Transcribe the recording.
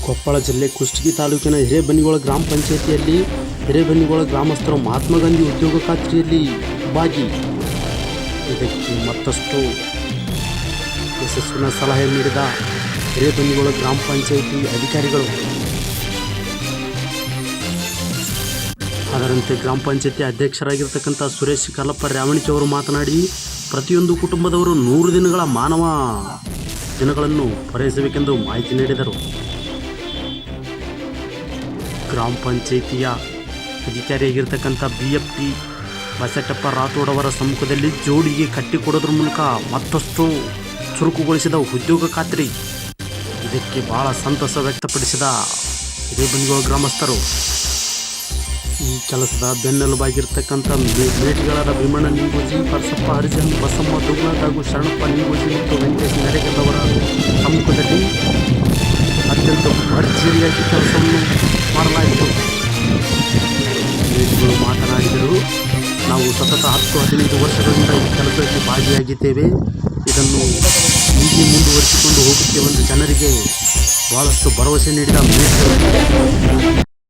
ಕೊಪ್ಪಳ ಜಿಲ್ಲೆ ಕುಷ್ಟಗಿ ತಾಲೂಕಿನ ಹಿರೇಬನ್ನಿಗೋಳ ಗ್ರಾಮ ಪಂಚಾಯಿತಿಯಲ್ಲಿ ಹಿರೇಬನ್ನಿಗೋಳ ಗ್ರಾಮಸ್ಥರು ಮಹಾತ್ಮ ಗಾಂಧಿ ಉದ್ಯೋಗ ಖಾತ್ರಿಯಲ್ಲಿ ಭಾಗಿ. ಇದಕ್ಕೆ ಮತ್ತಷ್ಟು ಯಶಸ್ವಿನ ಸಲಹೆ ನೀಡಿದ ಹಿರೇಬನ್ನಿಗೋಳ ಗ್ರಾಮ ಪಂಚಾಯಿತಿ ಅಧಿಕಾರಿಗಳು. ಅದರಂತೆ ಗ್ರಾಮ ಪಂಚಾಯಿತಿ ಅಧ್ಯಕ್ಷರಾಗಿರ್ತಕ್ಕಂಥ ಸುರೇಶ್ ಕಲ್ಲಪ್ಪ ರ್ಯಾವಣಿಕೆ ಅವರು ಮಾತನಾಡಿ, ಪ್ರತಿಯೊಂದು ಕುಟುಂಬದವರು 100 ದಿನಗಳ ಮಾನವ ದಿನಗಳನ್ನು ಪೂರೈಸಬೇಕೆಂದು ಮಾಹಿತಿ ನೀಡಿದರು. ಗ್ರಾಮ ಪಂಚಾಯಿತಿಯ ಅಧಿಕಾರಿಯಾಗಿರ್ತಕ್ಕಂಥ BFT ಬಸಟಪ್ಪ ರಾಥೋಡ್ ಅವರ ಸಮ್ಮುಖದಲ್ಲಿ ಜೋಡಿಗೆ ಕಟ್ಟಿಕೊಡೋದ್ರ ಮೂಲಕ ಮತ್ತಷ್ಟು ಚುರುಕುಗೊಳಿಸಿದ ಉದ್ಯೋಗ ಖಾತ್ರಿ. ಇದಕ್ಕೆ ಬಹಳ ಸಂತಸ ವ್ಯಕ್ತಪಡಿಸಿದ ಹಿರೇಬನ್ನಿಗೋಳ ಗ್ರಾಮಸ್ಥರು. ಈ ಕೆಲಸದ ಬೆನ್ನೆಲುಬಾಗಿರ್ತಕ್ಕಂಥ ಮೇಟಿಗಳಾದ ಭೀಮಣ್ಣ ನಿಂಗೋಜಿ, ಪರಸಪ್ಪ ಹರಿಜನ್, ಬಸಮ್ಮ ದುಗ್ನಾಥ್ ಹಾಗೂ ಶರಣಪ್ಪ ನಿಂಗೋಜಿ ಮತ್ತು ವೆಂಕಟೇಶ್ ನರೇಗಲ್ಲವರ ಸಮ್ಮುಖದಲ್ಲಿ ಅತ್ಯಂತ ಭರ್ಜರಿಯಾಗಿ ಕೆಲಸವನ್ನು ಮಾಡಲಾಯಿತು. ಮೇಟಿಗಳು ಮಾತನಾಡಿದರು, ನಾವು ಸತತ 10-15 ವರ್ಷಗಳಿಂದ ಈ ಕೆಲಸದಲ್ಲಿ ಭಾಗಿಯಾಗಿದ್ದೇವೆ. ಇದನ್ನು ಹೀಗೆ ಮುಂದುವರಿಸಿಕೊಂಡು ಹೋಗುತ್ತೇವೆಂದು ಜನರಿಗೆ ಬಹಳಷ್ಟು ಭರವಸೆ ನೀಡಿದ ಮೇಟಿಗಳು